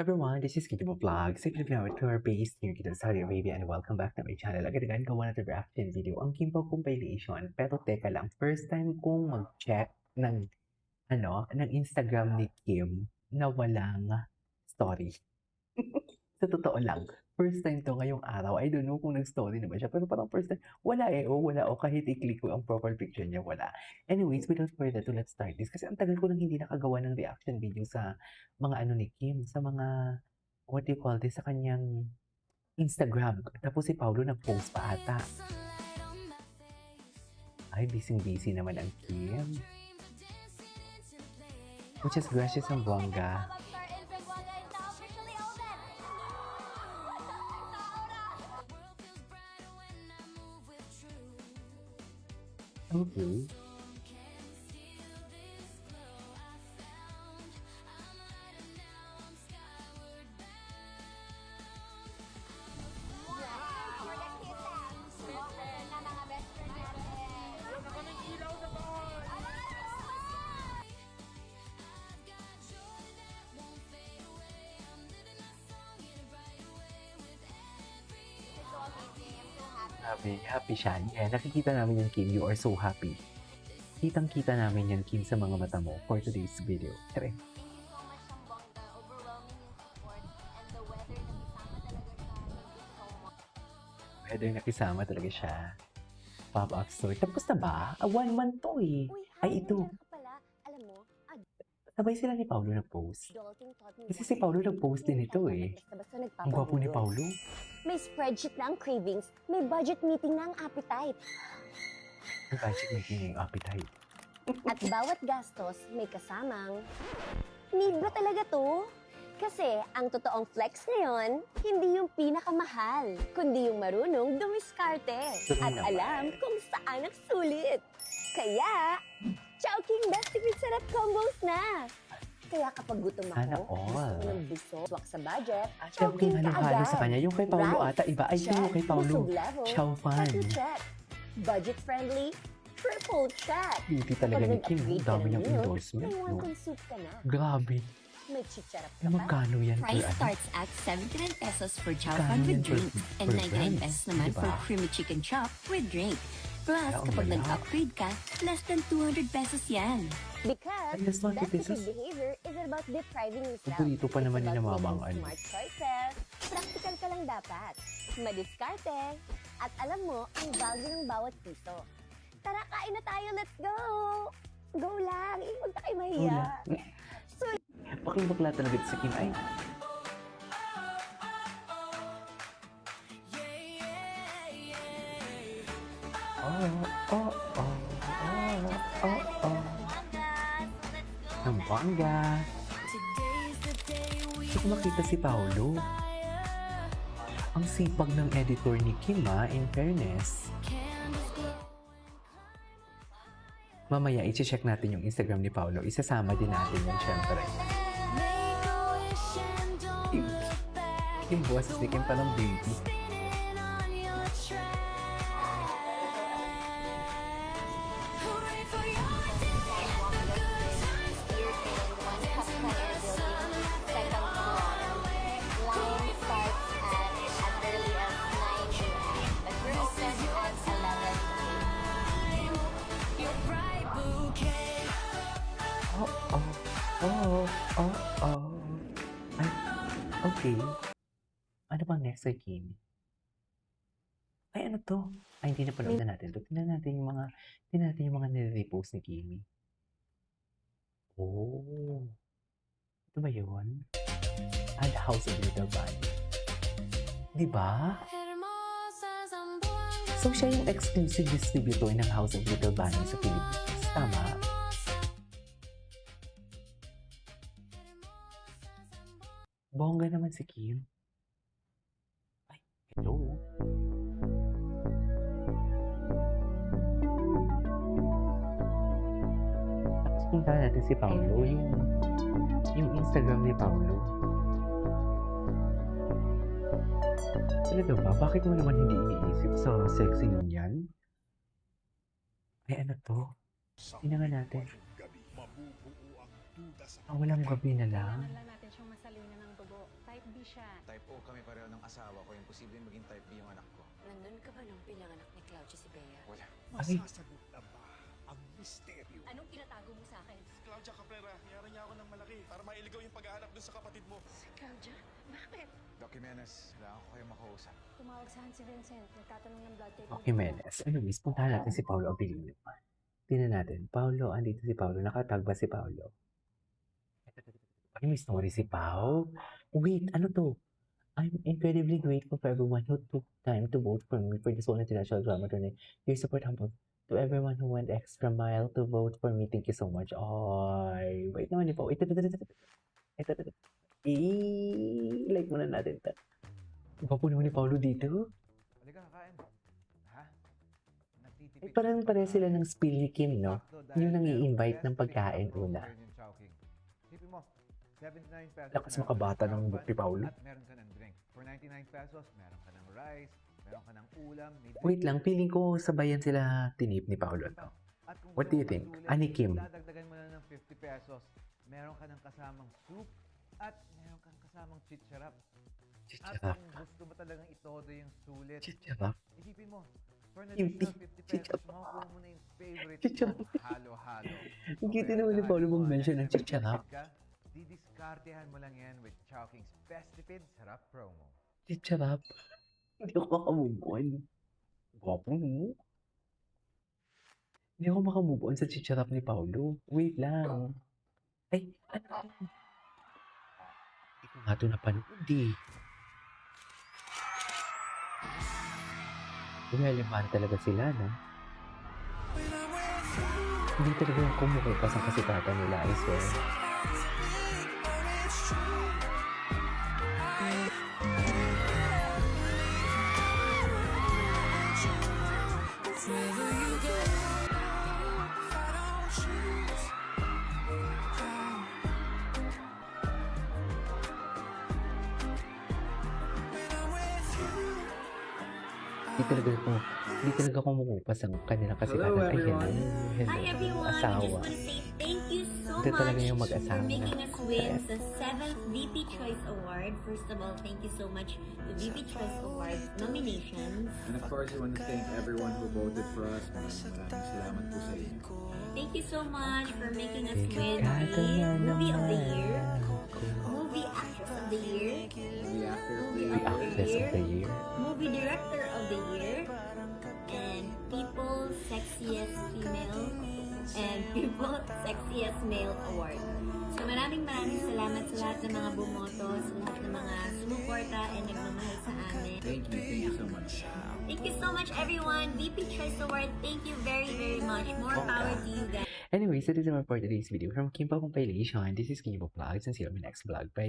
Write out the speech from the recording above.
Everyone, this is Kitty Vlog. So if you know it, we are based here in Saudi Arabia and welcome back to my channel. Agad-agad gawa na reaction video ang Kimpo compilation. Pero teka lang, first time kong mag-check ng Instagram ni Kim na walang story. Sa totoo lang, first time to ngayong araw. I don't know kung nag-story na ba siya, pero parang first time, wala wala kahit i-click ko ang profile picture niya, wala. Anyways, without further ado, let's start this. Kasi ang tagal ko nang hindi nakagawa ng reaction video sa mga ni Kim, sa mga, what do you call this, sa kanyang Instagram. Tapos si Paulo nag-post pa ata. Ay, busy-busy naman ang Kim. Which is gracious ang bongga. Okay. Happy siya. Yeah, nakikita namin yung Kim. You are so happy. Kitang-kita namin yan, Kim, sa mga mata mo for today's video. Tara. Weather nakisama talaga siya. Pop-up store. Tapos na ba? 1 month to eh. Ay, ito. Alam mo, Sabay sila ni Paulo nag-post. Kasi si Paulo nag-post din ito eh. Ang gwapo ni Paulo. May spreadsheet na ang cravings, may budget meeting na ang appetite. May budget meeting yung appetite. At bawat gastos may kasamang, need ba talaga to? Kasi ang totoong flex ngayon, hindi yung pinakamahal, kundi yung marunong dumiskarte at alam kung saan ang sulit. Kaya, Chowking Best Tipid Sarap Combos na! Kaya kapag gutom ako, gusto ko ng busog, swak sa budget, Chowking halo-halo sa kanya. Yung kay Paulo ata iba. Ay, yung kay Paulo. Chow fan. Budget friendly, triple check. Beauty talaga ni Kim. Ang dami niyang endorsement. May No? one soup ka na. Grabe. May chicharap ka pa. Magkano yan? Price starts at 79 pesos for chow fan with drink and 99 pesos naman for creamy chicken chop with drink. Plus, kapag nag-upgrade ka, less than 200 pesos yan. Because Ay, less than 200 best pesos. food behavior is about depriving yourself. Paborito pa naman ni It's about Mamang making ano. smart choices. Practical ka lang dapat. Madiskarte. At alam mo ang value ng bawat piso. Tara, kain na tayo. Let's go! Go lang. Huwag na kayo mahiya. Bakit bakla talaga si Kim? Ay, ang bongga. Gusto ko makita si Paulo. Ang sipag ng editor ni Kim in fairness. Mamaya, i-check natin yung Instagram ni Paulo. Isasama din natin yan, syempre. Yung boses ni Kim parang baby. Ay, okay. Ano bang next kay Kim? Ay, ano to? Ay, hindi na panood na natin to. Tingnan natin yung mga nire-repost ni Kimi. Oh. Ito ba yun? The House of Little Bunny. Diba? So, siya yung exclusive distributor ng House of Little Bunny sa Philippines. Tama? Bongga naman si Kim. Ay, hello. Tapos punta natin si Paulo, yung Instagram ni Paulo. Talaga ba? Bakit mo naman hindi iniisip sa sexy nun yan? Ay, ano to? Tingnan nga natin. Walang gabi na lang. natin siyang masalina ng dugo. Type B siya. Type O kami pareho ng asawa ko. Imposible maging type B yung anak ko. Nandun ka ba nung pinanganak ni Claudia si Bea? Wala. Masasagot na ba ang misteryo? Anong tinatago mo sa akin? Claudia Cabrera, niyaran niya ako ng malaki para mailigaw yung paghahanap dun sa kapatid mo. Si Claudia? Bakit? Doc Jimenez, kailangan ko kayo makausap. Tumawag sa akin si Vincent. Nagtatanong ng blood type. Okay, Menes. Anyways, puntahan natin si Paolo Abilino. Tingnan natin. Paolo, andito si Paolo. Nakatag ba si Paolo? Ay, may story si Pao. Wait, ano to? I'm incredibly grateful for everyone who took time to vote for me for the Seoul International Drama Tournament. Your support humble. To everyone who went extra mile to vote for me, thank you so much. Ay, wait naman ni Pao. Ito. Like muna natin ito. Gwapo naman ni Paolo dito. Halika, kakain. Ha? Nagtitipid. Ay, parang pare sila ng spill ni Kim, no? Yung nang-i-invite ng pagkain una. Tipin mo, 79 pesos. Lakas makabata ng ni Paolo. At meron ka ng drink. For 99 pesos, meron ka ng rice, meron ka ng ulam, may drink. Wait lang, feeling ko sabayan sila tinip ni Paolo. At kung What do you gusto think? mo sulit, Ani Kim? Dadagdagan mo na ng 50 pesos. Meron ka ng kasamang soup at meron kang kasamang chicharap. At Chicharap. kung gusto mo talagang itodo yung sulit, Chicharap. isipin mo, for an Hindi. additional 50 pesos, makukuha mo na yung favorite Chicharap. mo, halo-halo. Ang cute naman ni Paolo mag-mention ng chicharap. Didiskartehan mo lang yan with Chowking's Best Tipid Sarap promo. Chicharap. Hindi ako makamove on. Gwapo mo. Hindi ako makamove on sa chicharap ni Paolo. Wait lang. Ay, ano? Hindi ko nga ito napanood eh. Relevant talaga sila, no? Hindi talaga yung kumukupas ang kasikatan nila, I swear. Hindi talaga kumukupas ang kanilang kasikatan. Ay, hello. Hi everyone! I just Asawa. want to say thank you so Ito talaga much yung for mag-asawa. making us win the 7th VP Choice Award. First of all, thank you so much to VP Choice Award nominations. And of course, we want to thank everyone who voted for us. Maraming salamat po sa inyo. Thank you so much for making us win Delikado the na Movie of the Year, naman. Movie Actress of the Year, The actor of the Movie year. Actress of the Year. Movie Director of the Year, and People's Sexiest Female and People's Sexiest Male Award. So maraming salamat sa lahat ng mga bumoto, sa lahat ng mga sumuporta and nagmamahal sa amin. Thank you so much. Thank you so much everyone. VP Choice Award, thank you very, very much. More power to you guys. Anyways, that is our for today's video from Kimpo Compilation. This is Kimpo Vlogs and see you on my next vlog. Bye.